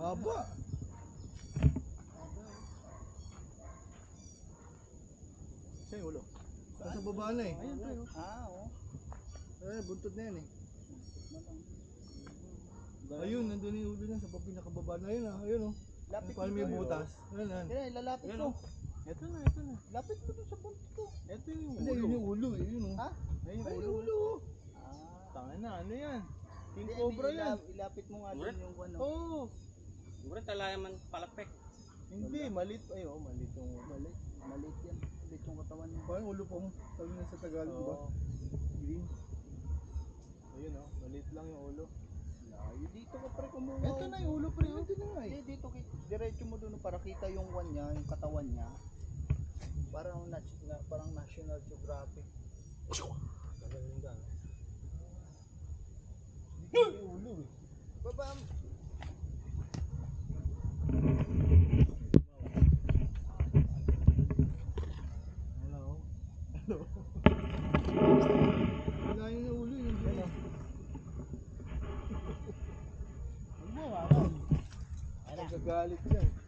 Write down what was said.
Haba. Saan yung ulo? Nasa baba na eh. Ayun tayo. Buntot na yan eh. Buntot na lang. Ayun, nandun yung ulo niya sa pinakababa na yun ah. Ayun oh. Lapit Paano may butas? Ayun yan. Yan, ilalapit Ayun mo. oh. Ito na. Lapit mo dun sa buntot ko. Ito yung ulo. Ayun yung ulo eh. Ayun oh. Ha? Ayun yung ulo oh. Tanga na, ano yan? King Cobra yan. Ilapit mo nga dun yung ano. Oo. Siguro talayaman palapek. Hindi, malit. Ay oh, malit yung Maliit yan. Maliit yung katawan niya. parang ulo pa mo. Tawag na sa Tagalog, diba? Green. Ayun oh, malit lang yung ulo. Dito ka pre kumuha. Ito na yung ulo pre, ito na nga eh. Dito diretso mo dun para kita yung niya, yung katawan niya. Parang National Geographic. Magaling ka. Dito yung ulo eh. Baba. Hello. Hello. Wala yung ulo yun. Hello. Ano mo, ano? Nagagalit yan.